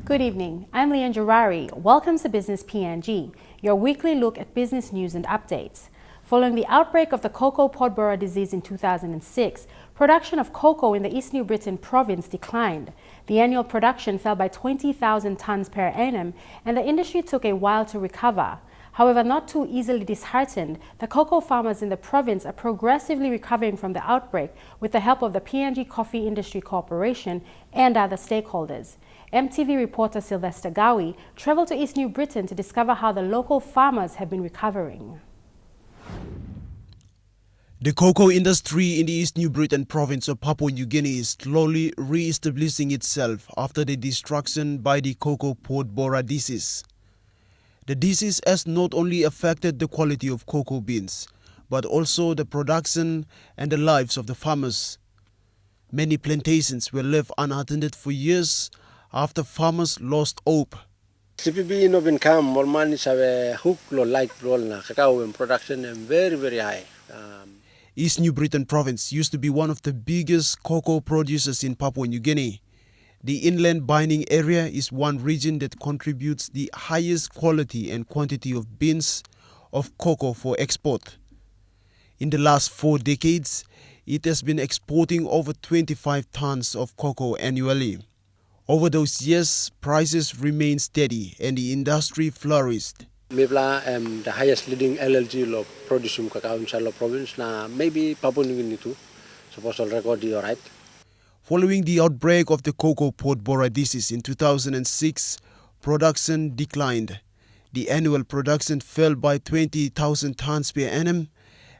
Good evening, I'm Leanne Jarari. Welcome to Business PNG, your weekly look at business news and updates. Following the outbreak of the cocoa pod borer disease in 2006, production of cocoa in the East New Britain province declined. The annual production fell by 20,000 tons per annum, and the industry took a while to recover. However, not too easily disheartened, the cocoa farmers in the province are progressively recovering from the outbreak with the help of the PNG Coffee Industry Corporation and other stakeholders. EMTV reporter Sylvester Gawi traveled to East New Britain to discover how the local farmers have been recovering. The cocoa industry in the East New Britain province of Papua New Guinea is slowly re-establishing itself after the destruction by the cocoa pod borer disease. The disease has not only affected the quality of cocoa beans, but also the production and the lives of the farmers. Many plantations were left unattended for years after farmers lost hope. CPB no income more money have hook lo light roll na cacao and production and very high. East New Britain province used to be one of the biggest cocoa producers in Papua New Guinea. The inland binding area is one region that contributes the highest quality and quantity of beans of cocoa for export. In the last 4 decades, it has been exporting over 25 tons of cocoa annually. Over those years, prices remained steady and the industry flourished. Mibla the highest leading LLG lo produce cacao in Charlotte province na maybe Papua New Guinea too. Suppose to record you right. Following the outbreak of the cocoa pod borer disease in 2006, production declined. The annual production fell by 20,000 tons per annum,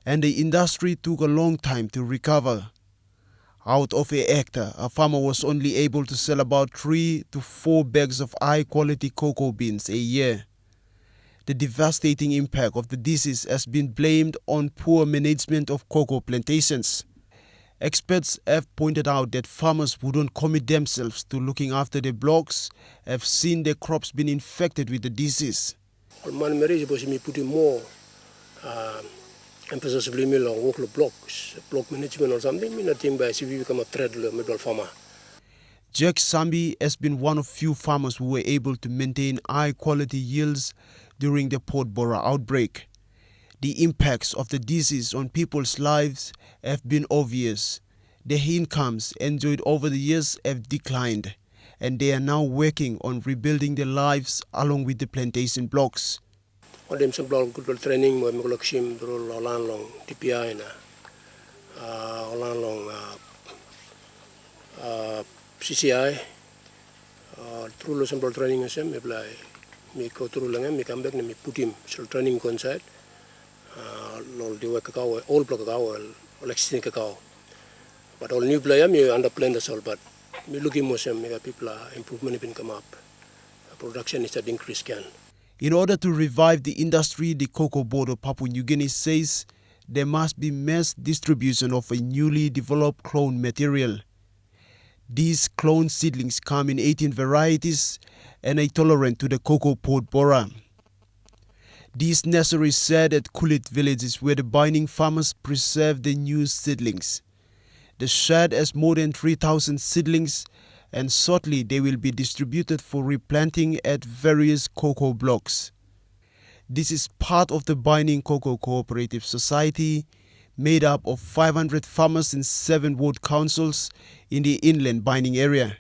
and the industry took a long time to recover. Out of a hectare, a farmer was only able to sell about 3 to 4 bags of high-quality cocoa beans a year. The devastating impact of the disease has been blamed on poor management of cocoa plantations. Experts have pointed out that farmers who don't commit themselves to looking after their blocks have seen their crops being infected with the disease. More emphasis on block management or something. I think by CV become a threat to middle farmer. Jack Sambi has been one of few farmers who were able to maintain high-quality yields during the pod borer outbreak. The impacts of the disease on people's lives have been obvious. Their incomes enjoyed over the years have declined, and they are now working on rebuilding their lives along with the plantation blocks. All them some good training, we make sim through Olan long TPI na Olan long CCI through some training as me apply. Me go through lang me come back na me put him so training conside. Lol the work cacao all block cacao all existing cacao. But all new player me under plan the all but me looking more some me people improvement been come up. Production is at increase can. In order to revive the industry, the Cocoa Board of Papua New Guinea says there must be mass distribution of a newly developed clone material. These clone seedlings come in 18 varieties and are tolerant to the cocoa pod borer. These nurseries set at Kulit villages where the binding farmers preserve the new seedlings. The shed has more than 3,000 seedlings, and shortly they will be distributed for replanting at various cocoa blocks. This is part of the Binding Cocoa Cooperative Society, made up of 500 farmers in 7 ward councils in the inland binding area.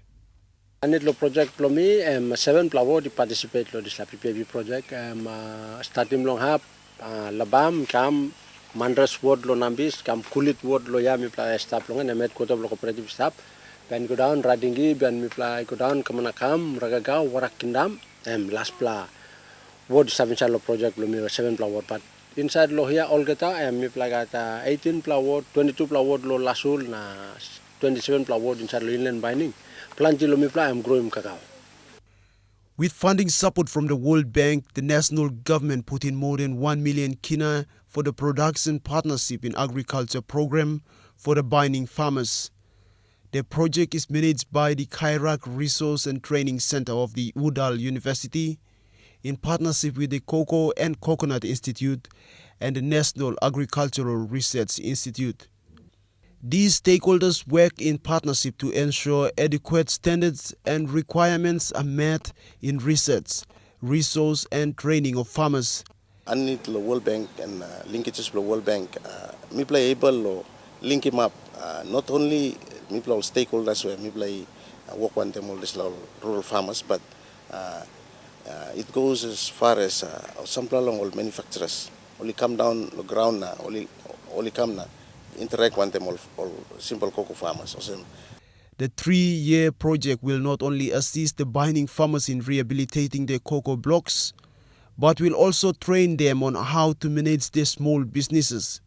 Anit lo project lo mi 7 plawo di participate lo di sa PPV project starting long hap labam kam mandras ward lo nambis kam kulit ward lo ya mi pla staff lo ngan met kota lo cooperative staff ben go down radingi ben mi pla go down kemanakam ragagaw warak kindam last pla ward 7 lo project lo mi 7 pla ward but inside lo here all geta mi pla gata 18 pla ward 22 pla ward lo lasul na 27 pla ward inside lo inland binding. With funding support from the World Bank, the national government put in more than 1 million kina for the Production Partnership in Agriculture program for the binding farmers. The project is managed by the Kairak Resource and Training Center of the Udall University in partnership with the Cocoa and Coconut Institute and the National Agricultural Research Institute. These stakeholders work in partnership to ensure adequate standards and requirements are met in research, resource and training of farmers. I need the World Bank and linkages with the World Bank. Me play able to link him up. Not only me play stakeholders where me play work on them all these rural farmers, but it goes as far as some along all manufacturers. Only come down the ground now. Only come now. Interact with them all simple cocoa farmers. The 3-year project will not only assist the binding farmers in rehabilitating their cocoa blocks, but will also train them on how to manage their small businesses.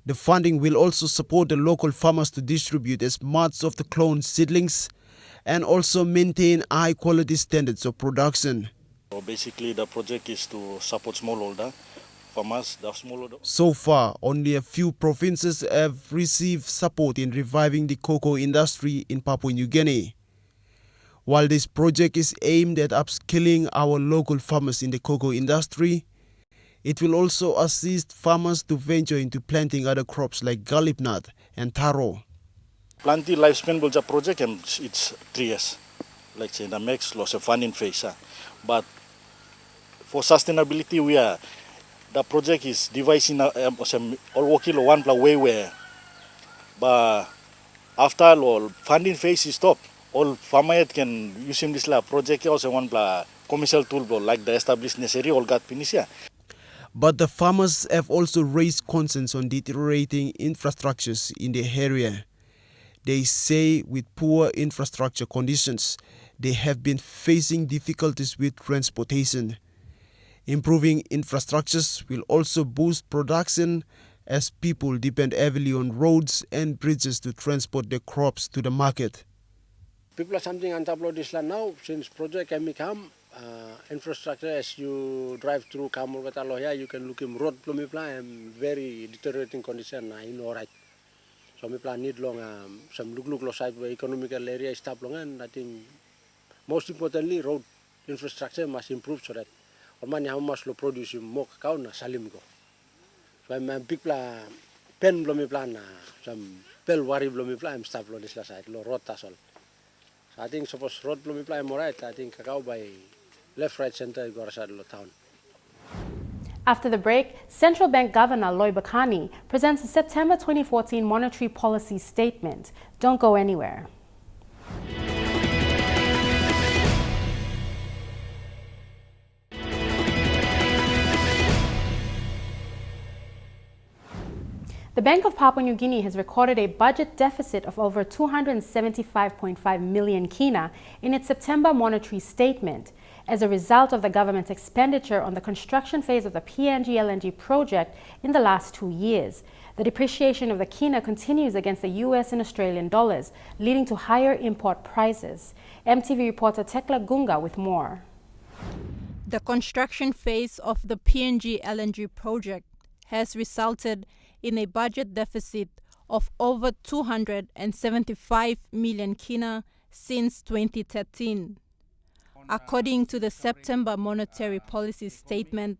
The funding will also support the local farmers to distribute as much of the clone seedlings and also maintain high quality standards of production. So basically the project is to support smallholder farmers, So far, only a few provinces have received support in reviving the cocoa industry in Papua New Guinea. While this project is aimed at upskilling our local farmers in the cocoa industry, it will also assist farmers to venture into planting other crops like garlic nut and taro. Planting lifespan of the project it's 3 years. Like say the next loss of funding phase. But for sustainability the project is devising all working one way where but after all funding phase is stopped, all farmers can use this project also one commercial tool like the established necessary all got finished. But the farmers have also raised concerns on deteriorating infrastructures in the area. They say with poor infrastructure conditions, they have been facing difficulties with transportation. Improving infrastructures will also boost production as people depend heavily on roads and bridges to transport their crops to the market. People are something on top of this land now since project can become infrastructure. As you drive through Kamul Kataloya, you can look in road plumipla and very deteriorating condition in all right. So we plan need long some look side where economical area is top long, and I think most importantly road infrastructure must improve so that or how much lo produce more cacao na salim go. So I'm big plan pen blomi plan some pel wari blomi plan stop lo this side lo road tasol. So I think suppose road blomi plan more right. I think cacao by left right center go side lo town. After the break, Central Bank Governor Loy Bakani presents a September 2014 monetary policy statement. Don't go anywhere. The Bank of Papua New Guinea has recorded a budget deficit of over 275.5 million kina in its September monetary statement as a result of the government's expenditure on the construction phase of the PNG LNG project in the last 2 years. The depreciation of the kina continues against the US and Australian dollars, leading to higher import prices. EMTV reporter Tekla Gunga with more. The construction phase of the PNG LNG project has resulted in a budget deficit of over 275 million kina since 2013. According to the September monetary policy statement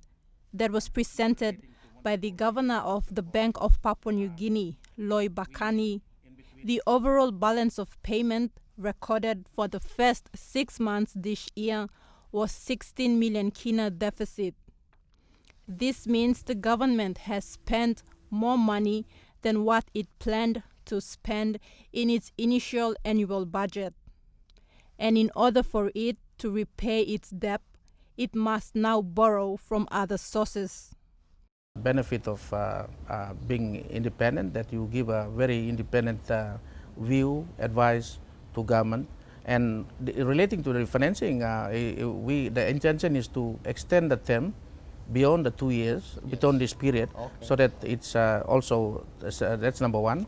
that was presented by the governor of the Bank of Papua New Guinea, Loy Bakani, the overall balance of payment recorded for the first 6 months this year was 16 million kina deficit. This means the government has spent more money than what it planned to spend in its initial annual budget. And in order for it to repay its debt, it must now borrow from other sources. Benefit of being independent, that you give a very independent view, advice to government. And relating to the refinancing, the intention is to extend the term beyond the 2 years, beyond this period, so that it's also, that's number one.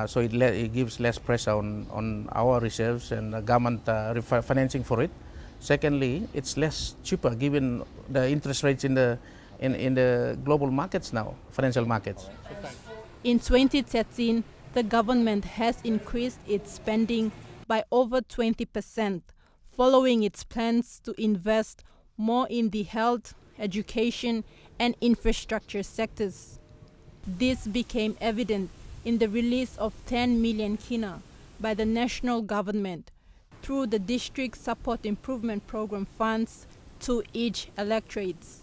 So it gives less pressure on our reserves and the government financing for it. Secondly, it's less cheaper given the interest rates in the global markets now, financial markets. In 2013, the government has increased its spending by over 20%, following its plans to invest more in the health, education, and infrastructure sectors. This became evident in the release of 10 million kina by the national government through the District Support Improvement Program funds to each electorates.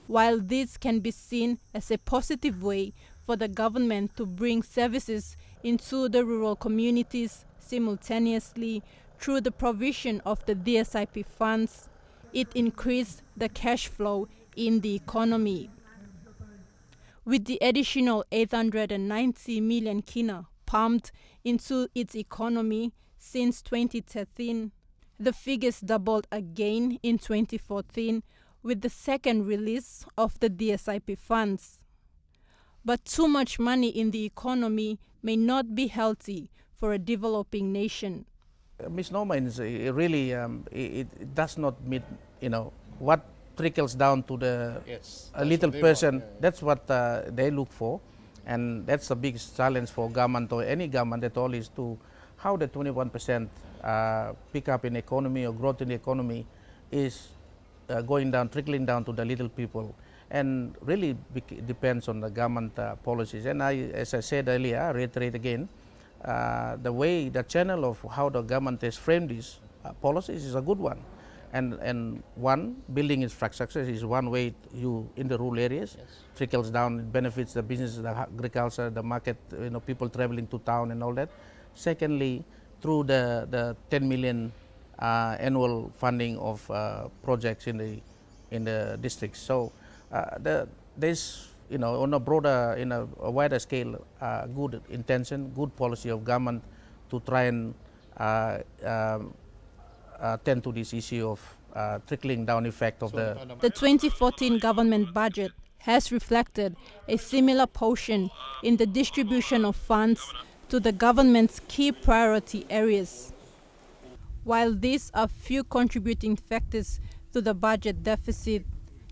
While this can be seen as a positive way for the government to bring services into the rural communities simultaneously through the provision of the DSIP funds, it increased the cash flow in the economy. With the additional 890 million kina pumped into its economy since 2013, the figures doubled again in 2014 with the second release of the DSIP funds. But too much money in the economy may not be healthy for a developing nation. Misnomer really it does not meet what trickles down to the a little person. That's what they look for, and that's a big challenge for government or any government at all, is to how the 21% pick up in economy or growth in the economy is going down, trickling down to the little people, and really depends on the government policies. And as I said earlier, I reiterate again, the channel of how the government has framed these policies is a good one. And one, building infrastructure is one way in the rural areas, trickles down, it benefits the business, the agriculture, the market, people traveling to town and all that. Secondly, through the 10 million annual funding of projects in the districts. So there's on a broader, a wider scale, good intention, good policy of government to try and tend to this issue of trickling down effect of the 2014 government budget has reflected a similar portion in the distribution of funds to the government's key priority areas. While these are few contributing factors to the budget deficit,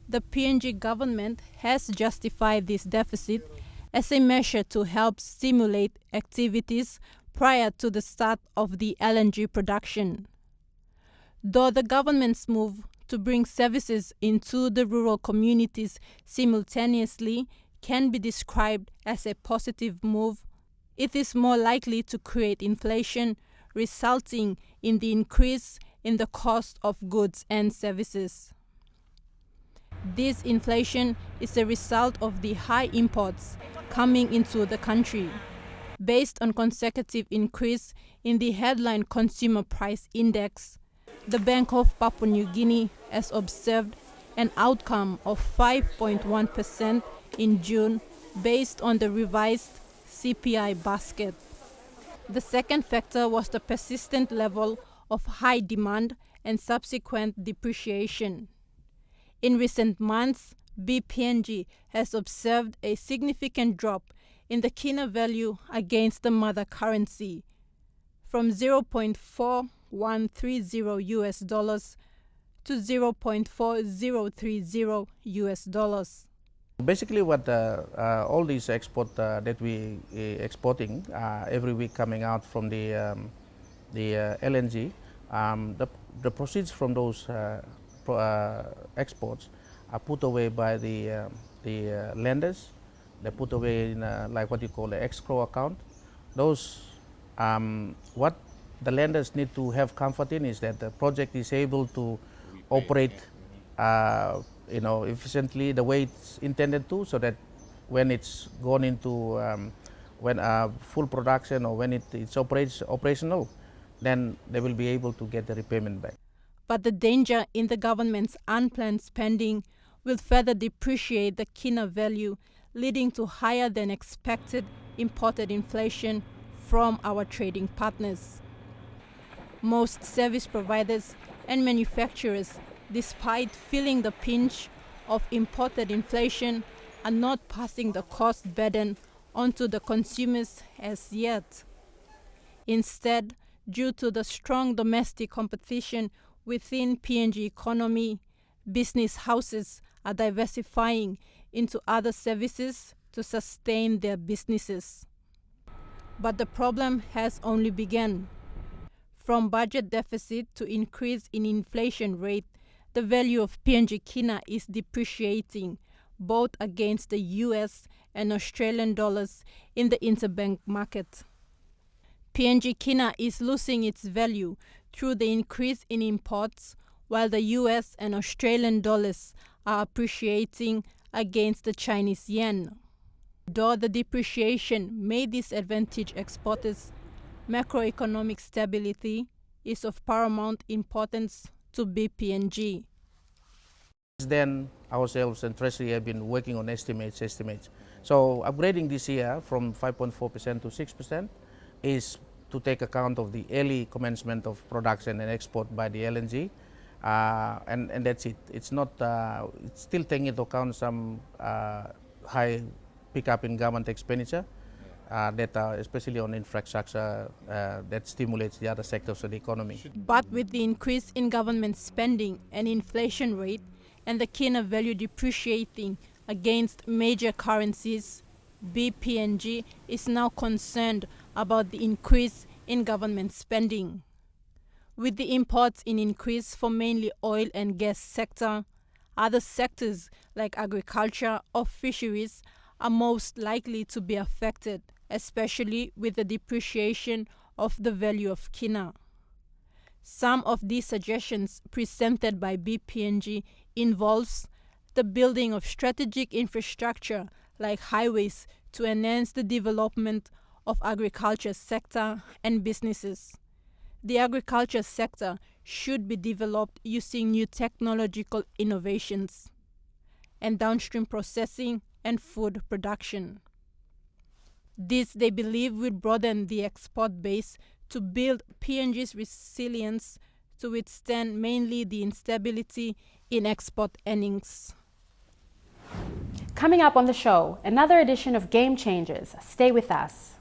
the PNG government has justified this deficit as a measure to help stimulate activities prior to the start of the LNG production. Though the government's move to bring services into the rural communities simultaneously can be described as a positive move, it is more likely to create inflation, resulting in the increase in the cost of goods and services. This inflation is a result of the high imports coming into the country, based on consecutive increase in the headline consumer price index. The Bank of Papua New Guinea has observed an outcome of 5.1% in June based on the revised CPI basket. The second factor was the persistent level of high demand and subsequent depreciation. In recent months, BPNG has observed a significant drop in the kina value against the mother currency, from 0.4130 US dollars to 0.4030 US dollars. Basically, what all these export that we exporting every week coming out from the LNG, the proceeds from those exports are put away by the lenders. They put away in like what you call the escrow account. Those what the lenders need to have comfort in is that the project is able to operate efficiently the way it's intended to, so that when it's gone into full production or when it's operational, then they will be able to get the repayment back. But the danger in the government's unplanned spending will further depreciate the kina value, leading to higher than expected imported inflation from our trading partners. Most service providers and manufacturers, despite feeling the pinch of imported inflation, are not passing the cost burden onto the consumers as yet. Instead, due to the strong domestic competition within PNG economy, business houses are diversifying into other services to sustain their businesses. But the problem has only begun. From budget deficit to increase in inflation rate, the value of PNG kina is depreciating both against the US and Australian dollars in the interbank market. PNG kina is losing its value through the increase in imports, while the US and Australian dollars are appreciating against the Chinese yuan. Though the depreciation may disadvantage exporters, macroeconomic stability is of paramount importance to BPNG. Then ourselves and Treasury have been working on estimates. So upgrading this year from 5.4% to 6% is to take account of the early commencement of production and export by the LNG, and that's it. It's not. It's still taking into account some high pickup in government expenditure, that especially on infrastructure, that stimulates the other sectors of the economy. But with the increase in government spending and inflation rate, and the kina value depreciating against major currencies, BPNG is now concerned about the increase in government spending. With the imports in increase for mainly oil and gas sector, other sectors like agriculture or fisheries are most likely to be affected, especially with the depreciation of the value of kina. Some of these suggestions presented by BPNG involves the building of strategic infrastructure like highways to enhance the development of agriculture sector and businesses. The agriculture sector should be developed using new technological innovations and downstream processing and food production. This, they believe, will broaden the export base to build PNG's resilience to withstand mainly the instability in export earnings. Coming up on the show, another edition of Game Changers. Stay with us.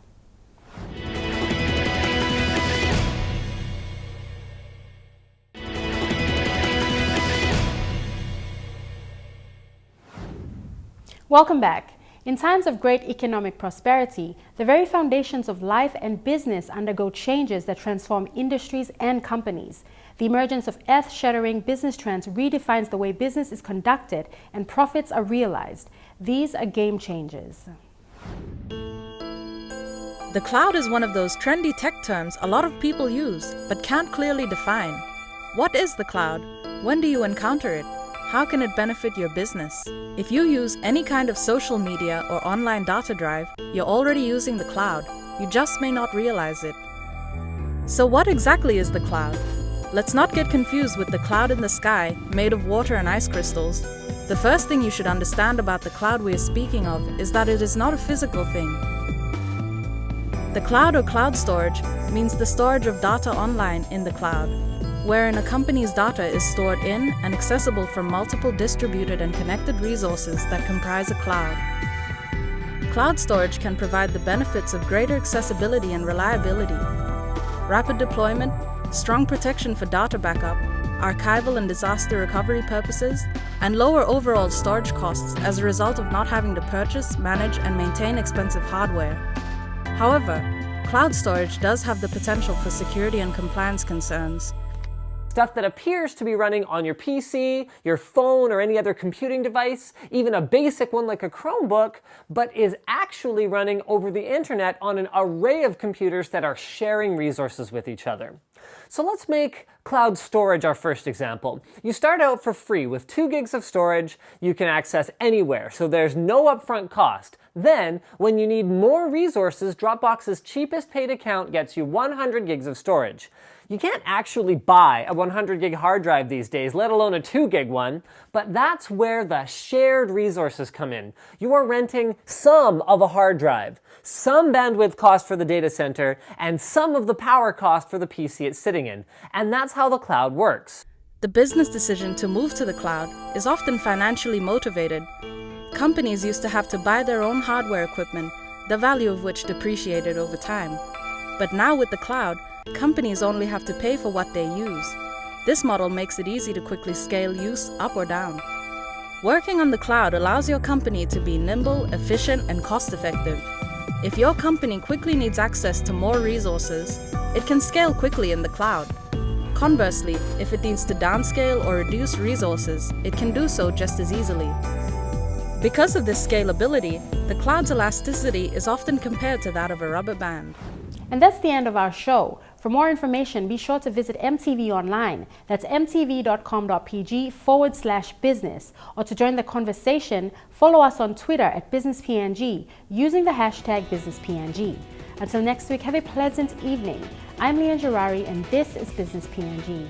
Welcome back. In times of great economic prosperity, the very foundations of life and business undergo changes that transform industries and companies. The emergence of earth-shattering business trends redefines the way business is conducted and profits are realized. These are game changers. The cloud is one of those trendy tech terms a lot of people use but can't clearly define. What is the cloud? When do you encounter it? How can it benefit your business? If you use any kind of social media or online data drive, you're already using the cloud. You just may not realize it. So what exactly is the cloud? Let's not get confused with the cloud in the sky, made of water and ice crystals. The first thing you should understand about the cloud we are speaking of is that it is not a physical thing. The cloud or cloud storage means the storage of data online in the cloud, wherein a company's data is stored in and accessible from multiple distributed and connected resources that comprise a cloud. Cloud storage can provide the benefits of greater accessibility and reliability, rapid deployment, strong protection for data backup, archival and disaster recovery purposes, and lower overall storage costs as a result of not having to purchase, manage, and maintain expensive hardware. However, cloud storage does have the potential for security and compliance concerns. Stuff that appears to be running on your PC, your phone, or any other computing device, even a basic one like a Chromebook, but is actually running over the internet on an array of computers that are sharing resources with each other. So let's make cloud storage our first example. You start out for free with 2 gigs of storage you can access anywhere, so there's no upfront cost. Then, when you need more resources, Dropbox's cheapest paid account gets you 100 gigs of storage. You can't actually buy a 100 gig hard drive these days, let alone a 2 gig one, but that's where the shared resources come in. You are renting some of a hard drive, some bandwidth cost for the data center, and some of the power cost for the PC it's sitting in. And that's how the cloud works. The business decision to move to the cloud is often financially motivated. Companies used to have to buy their own hardware equipment, the value of which depreciated over time. But now with the cloud, companies only have to pay for what they use. This model makes it easy to quickly scale use up or down. Working on the cloud allows your company to be nimble, efficient, and cost-effective. If your company quickly needs access to more resources, it can scale quickly in the cloud. Conversely, if it needs to downscale or reduce resources, it can do so just as easily. Because of this scalability, the cloud's elasticity is often compared to that of a rubber band. And that's the end of our show. For more information, be sure to visit MTV online. That's mtv.com.pg/business. Or to join the conversation, follow us on Twitter at Business PNG using the hashtag Business PNG. Until next week, have a pleasant evening. I'm Leanne Girari, and this is Business PNG.